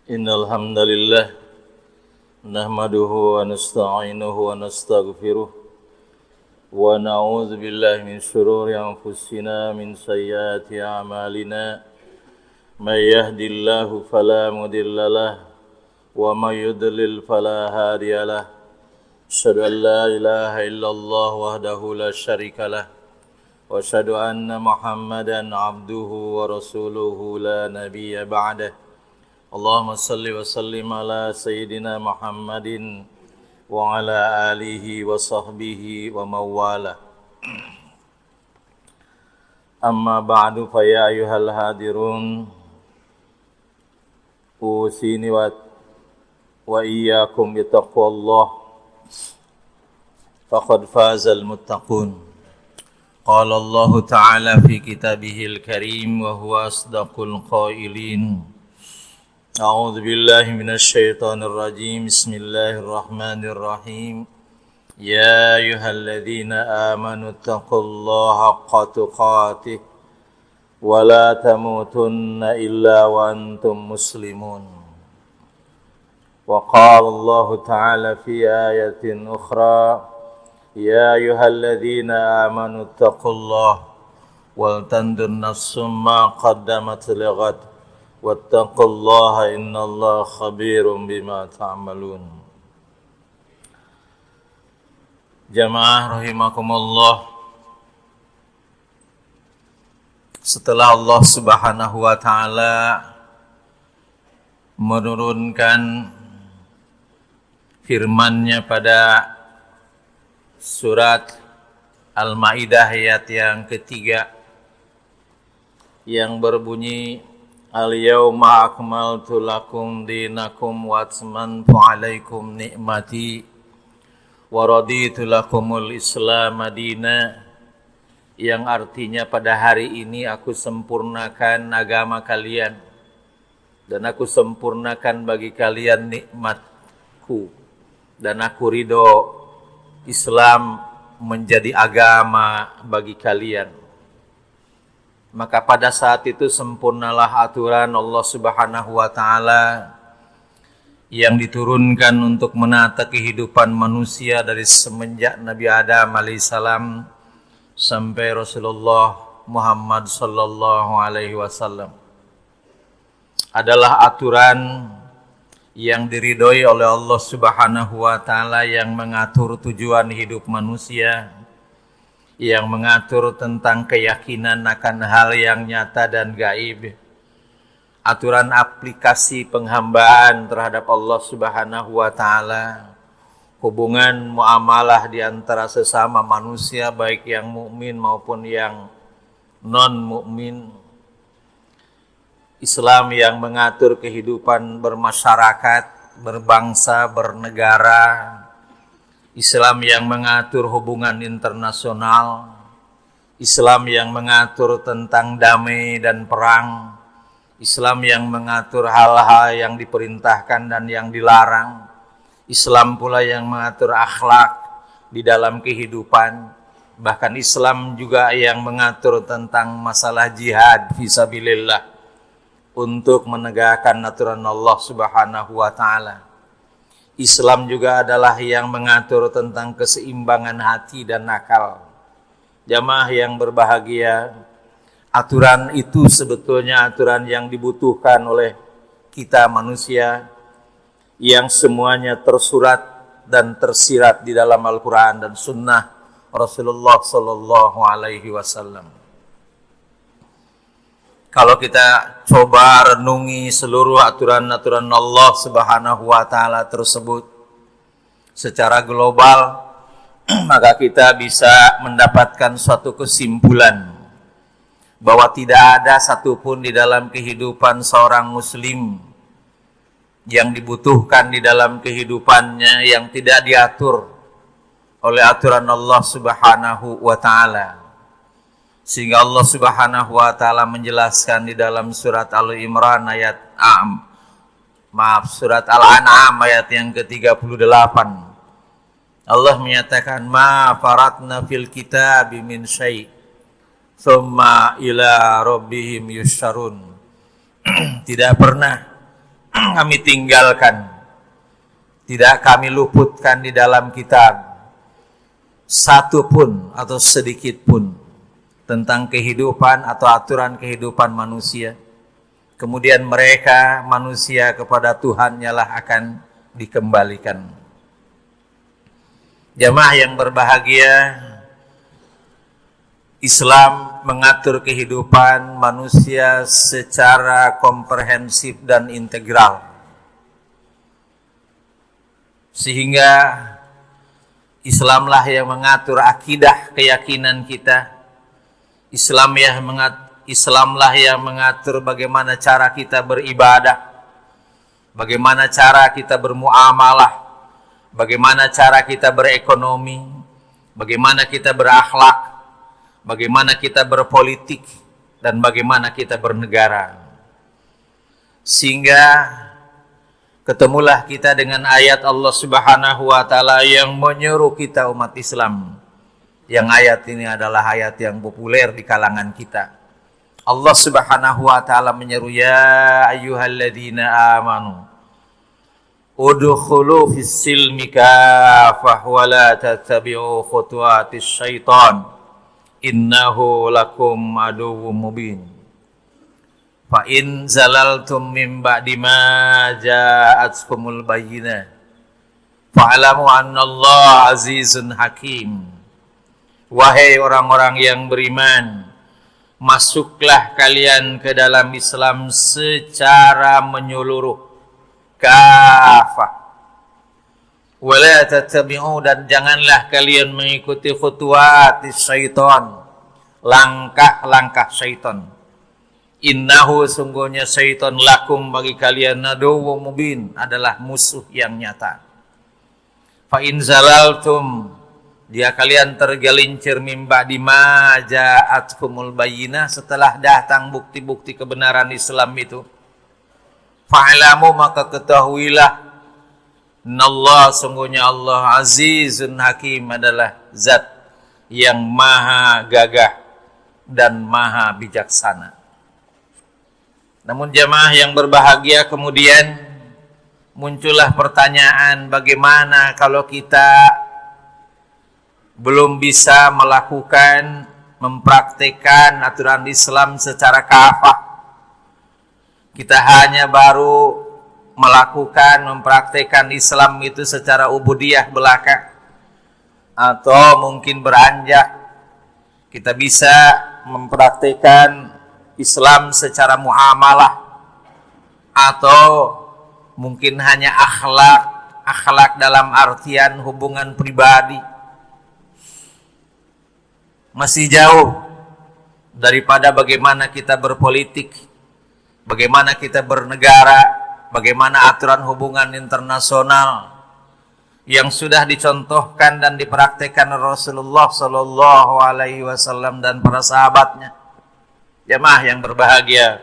Innal hamdalillah nahmaduhu wa nasta'inuhu wa nastaghfiruh wa na'udzu billahi min shururi anfusina min sayyiati a'malina may yahdihillahu fala mudilla lahu wa may yudlil fala hadiya lahu asyhadu an la ilaha illallah wahdahu la syarika lahu wa asyhadu anna Muhammadan abduhu wa rasuluhu la nabiyya ba'dahu. Allahumma salli wa sallim ala Sayyidina Muhammadin wa ala alihi wa sahbihi wa mawala. Amma ba'du fa ya ayyuhal hadirun usini wa iyyakum bi taqwallah faqad fazal muttaqun. Qala Allah ta'ala fi kitabihil karim wa huwa asdaqul qailin. أعوذ بالله من الشيطان الرجيم بسم الله الرحمن الرحيم يا أيها الذين آمنوا اتقوا الله حق تقاته ولا تموتن إلا وأنتم مسلمون وقال الله تعالى في آية أخرى يا أيها الذين آمنوا اتقوا الله ولتنظر نفس ما قدمت لغد wattaqullaha innallaha khabirum bima ta'malun. Jamaah rahimakumullah, setelah Allah Subhanahu wa taala menurunkan firman-Nya pada surat Al-Maidah ayat yang ketiga yang berbunyi Al-yawma akmaltu lakum dinakum wa atmamtu alaikum ni'mati wa raditu lakumul Islam madina, yang artinya pada hari ini aku sempurnakan agama kalian dan aku sempurnakan bagi kalian nikmatku dan aku ridho Islam menjadi agama bagi kalian. Maka pada saat itu sempurnalah aturan Allah Subhanahu wa taala yang diturunkan untuk menata kehidupan manusia dari semenjak Nabi Adam alaihissalam sampai Rasulullah Muhammad sallallahu alaihi wasallam. Adalah aturan yang diridhoi oleh Allah Subhanahu wa taala yang mengatur tujuan hidup manusia, yang mengatur tentang keyakinan akan hal yang nyata dan gaib, aturan aplikasi penghambaan terhadap Allah Subhanahu wa taala, hubungan muamalah di antara sesama manusia baik yang mukmin maupun yang non mukmin, Islam yang mengatur kehidupan bermasyarakat, berbangsa, bernegara, Islam yang mengatur hubungan internasional, Islam yang mengatur tentang damai dan perang, Islam yang mengatur hal-hal yang diperintahkan dan yang dilarang, Islam pula yang mengatur akhlak di dalam kehidupan, bahkan Islam juga yang mengatur tentang masalah jihad fisabilillah untuk menegakkan aturan Allah Subhanahu wa taala. Islam juga adalah yang mengatur tentang keseimbangan hati dan akal. Jamaah yang berbahagia, aturan itu sebetulnya aturan yang dibutuhkan oleh kita manusia, yang semuanya tersurat dan tersirat di dalam Al-Quran dan Sunnah Rasulullah Sallallahu Alaihi Wasallam. Kalau kita coba renungi seluruh aturan-aturan Allah Subhanahu wa taala tersebut secara global, maka kita bisa mendapatkan suatu kesimpulan bahwa tidak ada satupun di dalam kehidupan seorang muslim yang dibutuhkan di dalam kehidupannya yang tidak diatur oleh aturan Allah Subhanahu wa taala. Sehingga Allah Subhanahu wa taala menjelaskan di dalam surat Al-Imran surat Al-An'am ayat yang ke-38. Allah menyatakan ma faratna fil kitabi min syai' tsumma ila rabbihim yusyarun. Tidak pernah kami tinggalkan, tidak kami luputkan di dalam kitab satu pun atau sedikit pun tentang kehidupan atau aturan kehidupan manusia. Kemudian mereka manusia kepada Tuhannya lah akan dikembalikan. Jamaah yang berbahagia, Islam mengatur kehidupan manusia secara komprehensif dan integral. Sehingga Islamlah yang mengatur akidah keyakinan kita. Islamlah yang mengatur bagaimana cara kita beribadah, bagaimana cara kita bermuamalah, bagaimana cara kita berekonomi, bagaimana kita berakhlak, bagaimana kita berpolitik, dan bagaimana kita bernegara. Sehingga ketemulah kita dengan ayat Allah Subhanahu wa taala yang menyeru kita umat Islam. Yang ayat ini adalah ayat yang populer di kalangan kita. Allah Subhanahu wa taala menyeru, ya ayyuhalladzina amanu udkhulu fis silmi kafah wa la tattabi'u khutuwatis syaitan innahu lakum aduwwum mubin. Fa in zalaltum min ba'di ma ja'atkumul bayyinah fa'lamu annallaha azizun hakim. Wahai orang-orang yang beriman, masuklah kalian ke dalam Islam secara menyeluruh, kafah. Wala tattabi'u, dan janganlah kalian mengikuti khutuwatis syaitan, langkah-langkah syaitan. Innahu, sungguhnya syaitan, lakum, bagi kalian, aduwwum mubin, adalah musuh yang nyata. Fa in zalaltum, dia kalian tergelincir mim ba'di ma ja'atkumul bayyinah, setelah datang bukti-bukti kebenaran Islam itu. Fa'lamu, maka ketahuilah, Nallah, sungguhnya Allah, azizun hakim, adalah zat yang maha gagah dan maha bijaksana. Namun jamaah yang berbahagia, kemudian muncullah pertanyaan, bagaimana kalau kita belum bisa melakukan, mempraktikkan aturan Islam secara kafah? Kita hanya baru melakukan, mempraktikkan Islam itu secara ubudiyah belaka, atau mungkin beranjak kita bisa mempraktikkan Islam secara muamalah, atau mungkin hanya akhlak dalam artian hubungan pribadi. Masih jauh daripada bagaimana kita berpolitik, bagaimana kita bernegara, bagaimana aturan hubungan internasional yang sudah dicontohkan dan dipraktikkan Rasulullah Sallallahu Alaihi Wasallam dan para sahabatnya. Jamaah yang berbahagia,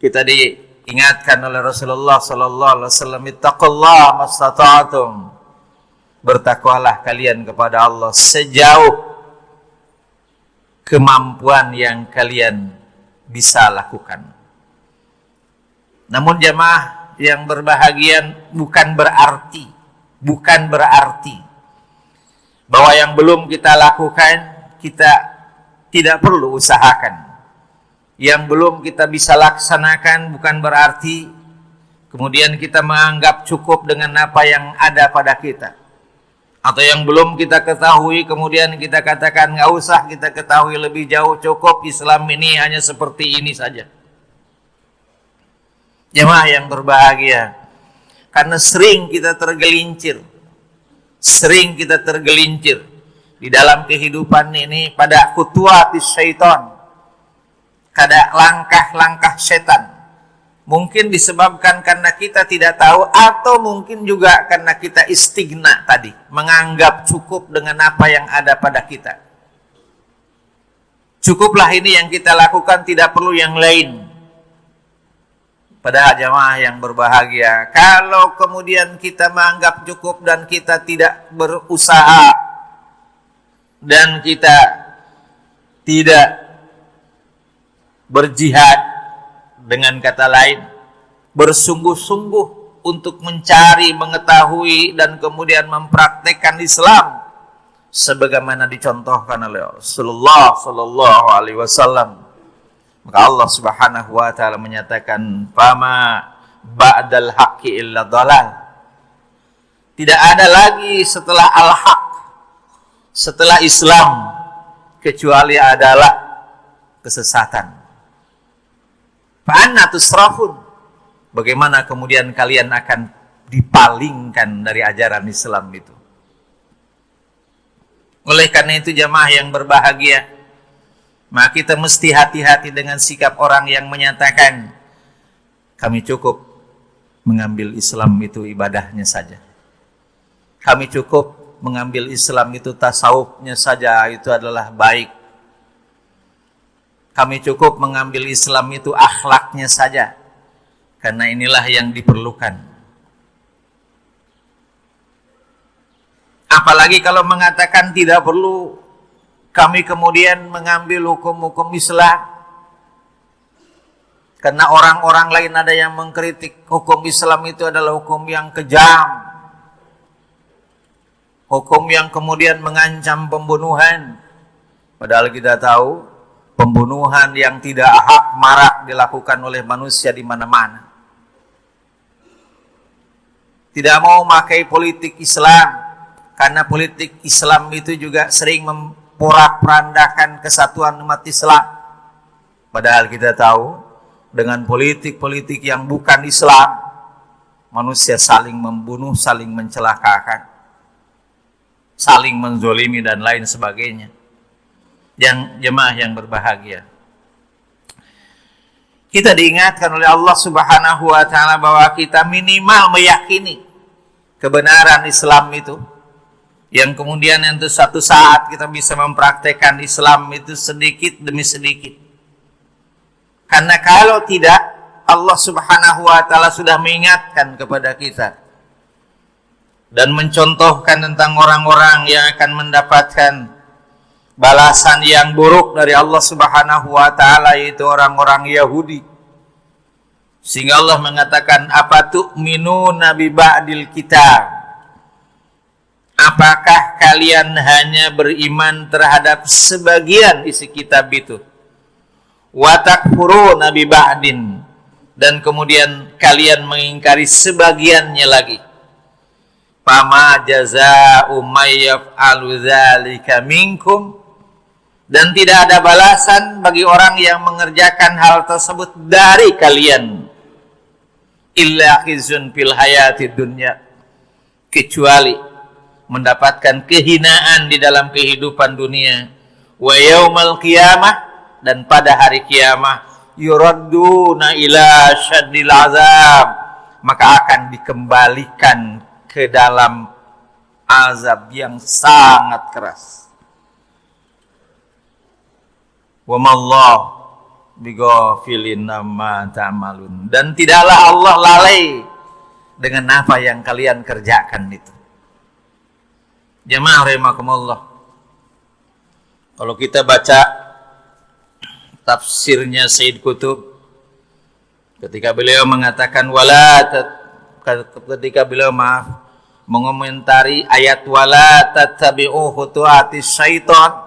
kita diingatkan oleh Rasulullah Sallallahu Alaihi Wasallam, ittaqullaha mastata'tum, bertakwalah kalian kepada Allah sejauh kemampuan yang kalian bisa lakukan. Namun jamaah yang berbahagia, bukan berarti bahwa yang belum kita lakukan kita tidak perlu usahakan. Yang belum kita bisa laksanakan bukan berarti kemudian kita menganggap cukup dengan apa yang ada pada kita. Atau yang belum kita ketahui kemudian kita katakan nggak usah kita ketahui lebih jauh, cukup Islam ini hanya seperti ini saja. Jemaah yang berbahagia, karena sering kita tergelincir di dalam kehidupan ini pada khutuwatis syaitan, pada langkah-langkah setan. Mungkin disebabkan karena kita tidak tahu, atau mungkin juga karena kita istighna tadi, menganggap cukup dengan apa yang ada pada kita. Cukuplah ini yang kita lakukan, tidak perlu yang lain. Padahal jamaah yang berbahagia, kalau kemudian kita menganggap cukup dan kita tidak berusaha, dan kita tidak berjihad, dengan kata lain, bersungguh-sungguh untuk mencari, mengetahui, dan kemudian mempraktekkan Islam sebagaimana dicontohkan oleh Rasulullah sallallahu alaihi wasallam. Maka Allah Subhanahu wa taala menyatakan, "Fama ba'dal haqqi illa dhalal." Tidak ada lagi setelah al-haq, setelah Islam, kecuali adalah kesesatan. Fa'anna tusrafun. Bagaimana kemudian kalian akan dipalingkan dari ajaran Islam itu? Oleh karena itu jamaah yang berbahagia, maka kita mesti hati-hati dengan sikap orang yang menyatakan kami cukup mengambil Islam itu ibadahnya saja. Kami cukup mengambil Islam itu tasawufnya saja, itu adalah baik. Kami cukup mengambil Islam itu akhlaknya saja, karena inilah yang diperlukan. Apalagi kalau mengatakan tidak perlu kami kemudian mengambil hukum-hukum Islam, karena orang-orang lain ada yang mengkritik hukum Islam itu adalah hukum yang kejam, hukum yang kemudian mengancam pembunuhan. Padahal kita tahu pembunuhan yang tidak hak marak dilakukan oleh manusia di mana-mana. Tidak mau memakai politik Islam, karena politik Islam itu juga sering memporak-porandakan kesatuan umat Islam. Padahal kita tahu dengan politik-politik yang bukan Islam, manusia saling membunuh, saling mencelakakan, saling menzolimi dan lain sebagainya. Yang jemaah yang berbahagia, kita diingatkan oleh Allah Subhanahu wa taala bahwa kita minimal meyakini kebenaran Islam itu, yang kemudian untuk satu saat kita bisa mempraktekkan Islam itu sedikit demi sedikit. Karena kalau tidak, Allah Subhanahu wa taala sudah mengingatkan kepada kita dan mencontohkan tentang orang-orang yang akan mendapatkan balasan yang buruk dari Allah Subhanahu wa taala, yaitu orang-orang Yahudi. Sehingga Allah mengatakan, "Apa tu'minuna bi ba'dil kitab?" Apakah kalian hanya beriman terhadap sebagian isi kitab itu? Wa takfuruna bi ba'din, dan kemudian kalian mengingkari sebagiannya lagi. Fama jazaa'u may yaf'alu dzalika minkum, dan tidak ada balasan bagi orang yang mengerjakan hal tersebut dari kalian, illa khizyun fil hayatid dunya, kecuali mendapatkan kehinaan di dalam kehidupan dunia. Wa yaumal qiyamah, dan pada hari kiamah, yuradduna ila syaddil azab, maka akan dikembalikan ke dalam azab yang sangat keras. Wa mallahu bighafilin amma ta'malun, dan tidaklah Allah lalai dengan apa yang kalian kerjakan itu. Jemaah rahimakumullah, kalau kita baca tafsirnya Sayyid Qutb, ketika beliau mengatakan ketika beliau mengomentari ayat wala tattabi'u khutuwatis syaitan,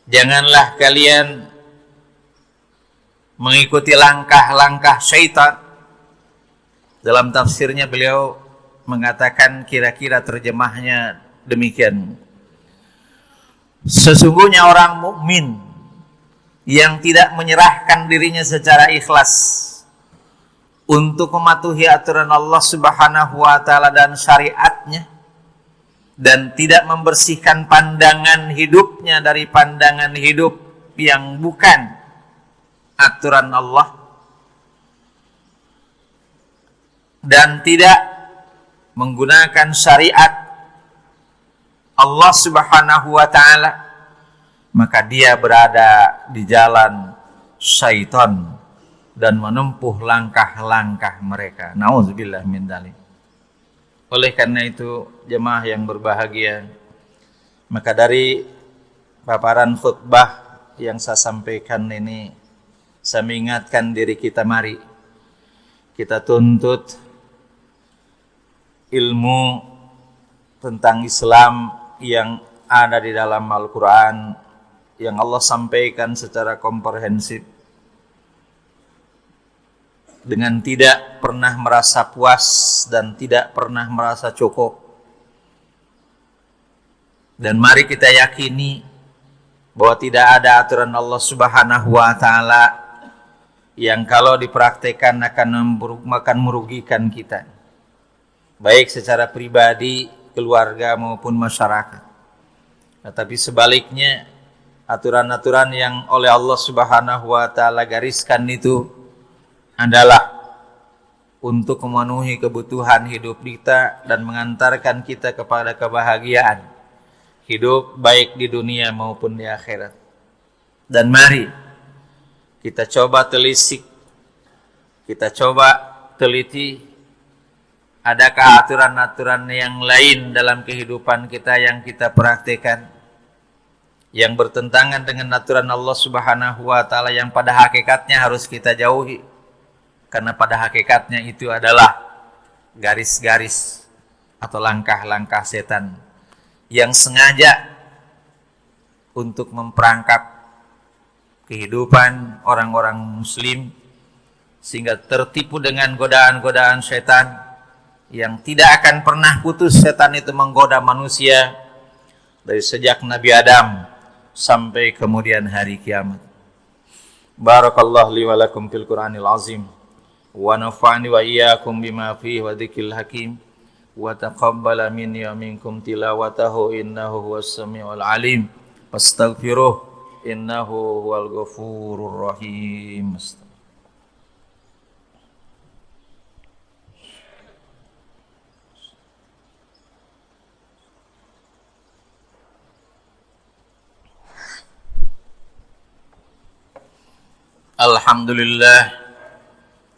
janganlah kalian mengikuti langkah-langkah syaitan. Dalam tafsirnya beliau mengatakan kira-kira terjemahnya demikian: sesungguhnya orang mukmin yang tidak menyerahkan dirinya secara ikhlas untuk mematuhi aturan Allah Subhanahu wa taala dan syariatnya, dan tidak membersihkan pandangan hidupnya dari pandangan hidup yang bukan aturan Allah, dan tidak menggunakan syariat Allah Subhanahu wa taala, maka dia berada di jalan syaitan dan menempuh langkah-langkah mereka. Nauzubillah min dzalik. Oleh karena itu, jemaah yang berbahagia, maka dari paparan khutbah yang saya sampaikan ini, saya mengingatkan diri kita, mari kita tuntut ilmu tentang Islam yang ada di dalam Al-Quran, yang Allah sampaikan secara komprehensif, dengan tidak pernah merasa puas dan tidak pernah merasa cukup. Dan mari kita yakini bahwa tidak ada aturan Allah Subhanahu wa Ta'ala yang kalau dipraktekkan akan merugikan kita, baik secara pribadi, keluarga maupun masyarakat. Tetapi sebaliknya, aturan-aturan yang oleh Allah Subhanahu wa Ta'ala gariskan itu adalah untuk memenuhi kebutuhan hidup kita dan mengantarkan kita kepada kebahagiaan hidup baik di dunia maupun di akhirat. Dan mari kita coba telisik, kita coba teliti, adakah aturan-aturan yang lain dalam kehidupan kita yang kita praktekkan yang bertentangan dengan aturan Allah Subhanahu wa Ta'ala yang pada hakikatnya harus kita jauhi, karena pada hakikatnya itu adalah garis-garis atau langkah-langkah setan yang sengaja untuk memperangkap kehidupan orang-orang muslim sehingga tertipu dengan godaan-godaan setan yang tidak akan pernah putus. Setan itu menggoda manusia dari sejak Nabi Adam sampai kemudian hari kiamat. Barakallahu li wa lakum fil Qur'anil azim wa nafa'ani wa iyyakum bima fihi wa dzikril hakim wa taqabbala minni wa minkum tilawatahu innahu huwas samiul alim fastaghfiruh innahu huwal ghafurur rahim.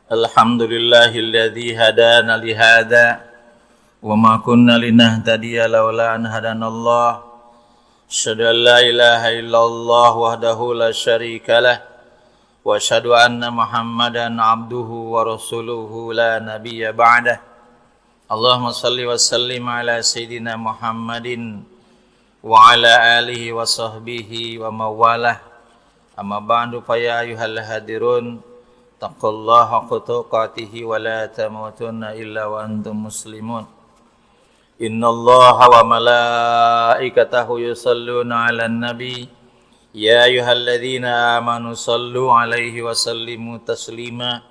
Alhamdulillahilladzi hadana li hadza wa ma kunna linahtadiya laula an hadanallah. Asyhadu an la ilaha illallah wahdahu la syarika lah wa asyhadu anna Muhammadan abduhu wa rasuluhu la nabiyya ba'dah. Allahumma salli wa sallim ala sayyidina Muhammadin wa ala alihi wa sahbihi wa mawalah. Amma ba'du fa ya ayyuhal hadirun taqullaha haqqa tuqatih wa la tamutunna illa wa antum muslimun. Innallaha wa malaikatahu yusalluna 'alan nabi ya ayyuhalladzina amanu sallu 'alaihi wa sallimu taslima.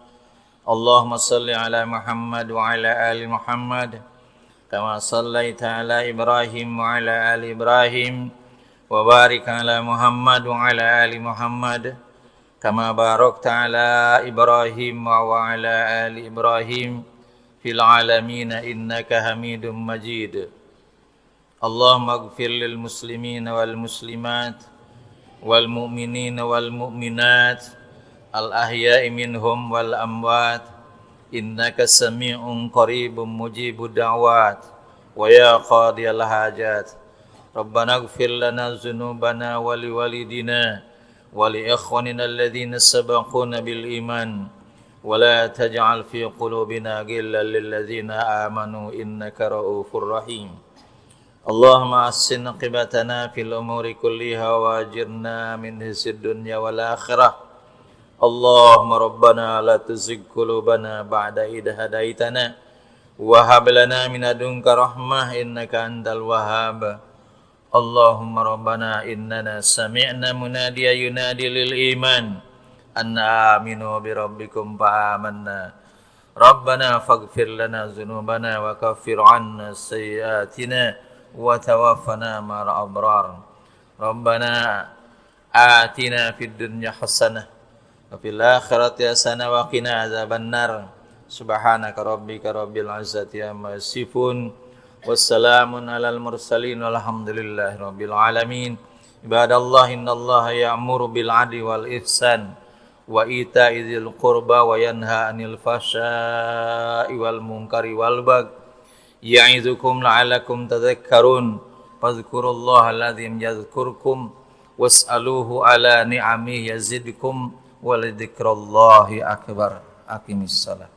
Allahumma salli 'ala Muhammad wa 'ala ali Muhammad kama sallaita 'ala Ibrahim wa 'ala ali Ibrahim wa barik 'ala Muhammad wa 'ala ali Muhammad kama barakta 'ala Ibrahim wa 'ala ali Ibrahim fil alamin innaka Hamidum Majid. Allahumma ighfir lil muslimina wal muslimat wal mu'minina wal mu'minat al ahya'i minhum wal amwat innaka sami'un qaribun mujibud da'wat wa ya qadiyal hajat. Rabbana ighfir lana dzunubana wa liwalidina wa li ikhwanina alladhina sabaquna bil iman wa la taj'al fi qulubina ghillan lil ladzina amanu innaka ra'ufur rahim. Allahumma ahsin aqibatana fil umuri kulliha wa ajirna min hisid dunya wal akhirah. Allahumma rabbana la tuzigh qulubana ba'da idh hadaitana wa hab lana min ladunka rahmah innaka antal wahhab. Allahumma rabbana innana sami'na munadiyan yunadi lil iman anna aminu bi rabbikum fa amanna. Rabbana faghfir lana dzunubana wa kaffir 'anna sayyi'atina wa tawaffana ma'al abrar. Rabbana atina fid dunya hasanah wa fil akhirati hasanah wa qina adzabannar. Subhanaka rabbika rabbil izzati amma yasifun. Wassalamun alal mursalin walhamdulillahi rabbil alamin. Ibadallah innallaha ya'muru bil 'adli wal ihsan wa ita'i dzil qurba wa yanha 'anil fahsya'i wal munkari wal baghi ya'izukum la'allakum tadhakkarun. Fadhkurullaha alladzi yadhkurkum was'aluhu ala ni'amihi yazidkum wa lidzikrallahi akbar. Aqimissalah.